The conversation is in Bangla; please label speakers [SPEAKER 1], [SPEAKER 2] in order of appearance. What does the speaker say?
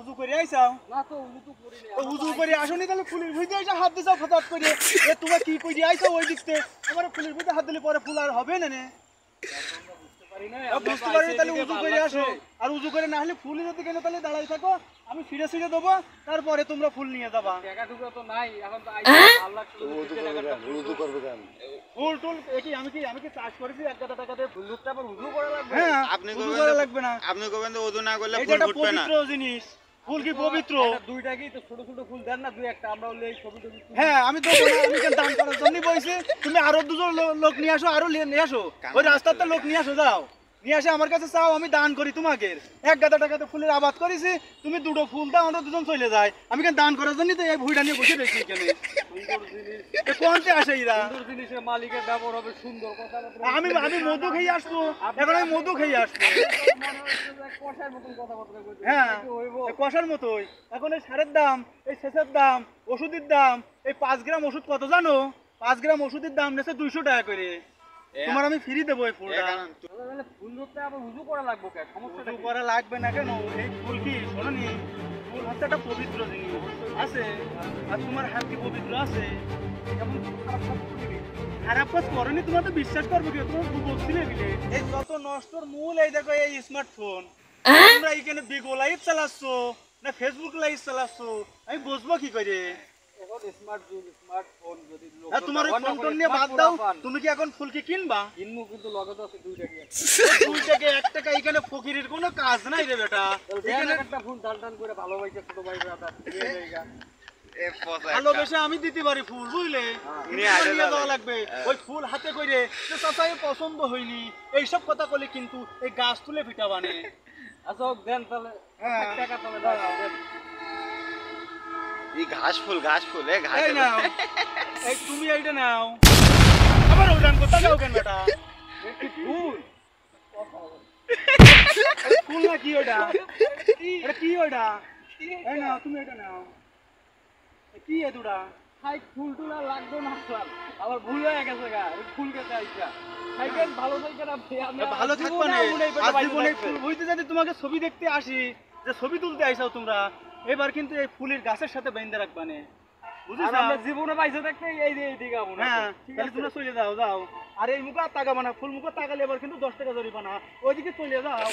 [SPEAKER 1] উজু করে আইছাও
[SPEAKER 2] না তো উজু তো করি না।
[SPEAKER 1] তো উজু করে আসনি তাহলে ফুলের ভিতরে এসে হাত দিছাও ফটাফট করে এ তোমরা কি কই আইছাও ওই দিকতে আমার ফুলের ভিতরে হাত দিলে পরে ফুল আর হবে না নে
[SPEAKER 2] বুঝতে পারি না।
[SPEAKER 1] বুঝতে পারি তাহলে উজু করে আসো আর উজু করে না হলে ফুল যদি কেন তাহলে দাঁড়াই থাকো আমি ফিরে ফিরে দেবো তারপরে তোমরা ফুল নিয়ে যাবা
[SPEAKER 2] টাকা টুকা তো নাই এখন তো আইছে ভালো লাগছে
[SPEAKER 3] উজু করবে কেন?
[SPEAKER 1] ফুল টুল আমি কি চাষ করেছি 1 গাদা টাকা দিয়ে
[SPEAKER 2] ফুল লুকটা আবার উজু করা লাগবে।
[SPEAKER 1] হ্যাঁ
[SPEAKER 3] আপনি
[SPEAKER 1] উজু
[SPEAKER 3] কইবেন
[SPEAKER 1] করা
[SPEAKER 3] তো-
[SPEAKER 1] লাগবে না
[SPEAKER 3] আপনি কবেন তো ওজু না করলে
[SPEAKER 1] এটা
[SPEAKER 3] ফুল
[SPEAKER 1] একটা
[SPEAKER 3] ফুটবে না।
[SPEAKER 1] পবিত্র জিনিস ফুল কি পবিত্র
[SPEAKER 2] এটা দুইটাকেই তো ছোট ছোট ফুল দেন না দুই একটা আমরা হলে এই ছবি টবি তুলি।
[SPEAKER 1] হ্যাঁ আমি তো বলি, আমি কেন দান করার জন্য বইছি তুমি আরো দুজন লোক নিয়ে আসো আরো নিয়ে আসো ওই রাস্তাতে লোক নিয়ে আসো যাও নিয়ে আসে আমার কাছে চাও আমি দান করি তোমাকে 1 গাদা টাকাতে ফুলের আবাদ করেছি তুমি দুটো ফুল দাও আমরা দুজন চলে যাই আমি কেন দান করার জন্য তো এই ভুঁইটা নিয়ে বসে রয়েছি এখানে
[SPEAKER 2] সুন্দর জিনিস
[SPEAKER 1] কোনতে আসে এরা
[SPEAKER 2] সুন্দর জিনিসের মালিকের ব্যবহার হবে সুন্দর কথা
[SPEAKER 1] আমি মধু খেয়ে আসবো এখন আমি মধু খেয়ে আসবো
[SPEAKER 2] মনে হচ্ছে যে কষার মতন কথাবার্তা কইতে
[SPEAKER 1] হ্যাঁ
[SPEAKER 2] হইব।
[SPEAKER 1] এই কষার মতোই এখন এই সারের দাম এই সেচের দাম ওষুধের দাম এই 5 গ্রাম ওষুধ কত জানো 5 গ্রাম ওষুধের দাম নেছে 200 টাকা করে তোমার আমি ফ্রি দেবো এই ফুলটা
[SPEAKER 2] তাহলে ফুল লুকটা আবার উজু করা লাগবে কেন সমস্যাটা
[SPEAKER 1] উজু
[SPEAKER 2] কি?
[SPEAKER 1] করা লাগবে না কেন এই ফুল কি শোনোনি ফুল হচ্ছে একটা পবিত্র জিনিস আছে আর তোমার হাত কি পবিত্র আছে
[SPEAKER 2] কেমন খারাপ কাজ করবি?
[SPEAKER 1] খারাপ কাজ করনি তোমার তো বিশ্বাস করবো কি তোমার বলছিলে বিলে এই যত নষ্টর মূল এই দেখো এই স্মার্টফোন তোমরা এখানে বিগো লাইভ চালাচ্ছো না ফেসবুক লাইভ চালাচ্ছো আমি বুঝবো কি করে
[SPEAKER 2] এখন স্মার্ট যুগ স্মার্টফোন যদি লোক
[SPEAKER 1] হ্যাঁ তোমার ওই ফোন নিয়ে বাদ দাও তুমি কি এখন ফুল কি কিনবা
[SPEAKER 2] কিনবো কিন্তু লগে তো আছে দুইটা কি
[SPEAKER 1] 2 টাকা 1 টাকা এখানে ফকিরের কোনো কাজ নাই রে বেটা
[SPEAKER 2] এখানে একটা ফুল টান টান করে ভালোবাসে ছোট ভাই ব্রাদার দিয়ে জায়গা
[SPEAKER 3] এ পচা
[SPEAKER 1] ভালোবেসে আমি দিতে পারি ফুল বুঝলে
[SPEAKER 3] নিয়ে আসে
[SPEAKER 1] নিয়ে যাওয়া
[SPEAKER 3] যাবে।
[SPEAKER 1] লাগবে ওই ফুল হাতে করে যে চাচাই পছন্দ হয়নি এইসব কথা বলে কিন্তু এই গাছ তুলে পিঠা বানে
[SPEAKER 2] আচ্ছা হোক, দেন তাহলে
[SPEAKER 1] হ্যাঁ।
[SPEAKER 2] 1 টাকা তাহলে দাও দেন।
[SPEAKER 3] এই ঘাস ফুল এ ঘাস
[SPEAKER 1] এই নাও এই তুমি এইটা নাও আবার ওটান কথা যাও কেন বেটা
[SPEAKER 2] এ কি ফুল
[SPEAKER 1] এই ফুল না কি ওটা এটা কি ওটা এই নাও তুমি এটা নাও এ কি এ দুটা
[SPEAKER 2] হাই ফুল টুল আর লাগবে না স্যার আবার ভুল হয়ে গেছে গা এই ফুল কেটে আইছা সাইকেল ভালো সাইকেল আপনি
[SPEAKER 1] ভালো থাকবে না আজ জীবনে ফুল হইতে যদি তোমাকে ছবি দেখতে আসি যে ছবি তুলতে আইসাও তোমরা এবার কিন্তু এই ফুলের গাছের সাথে বেঁধে রাখবা নে বুঝেছ
[SPEAKER 2] আমরা জীবনে পাইছে থাকতে এই যে এই দিকে আমু
[SPEAKER 1] হ্যাঁ তাহলে তোমরা চলে যাও যাও আর এই মুখে তাকাবা না ফুল মুখে তাকালে এবার কিন্তু 10 টাকা জরিমানা ওইদিকে চলে যাও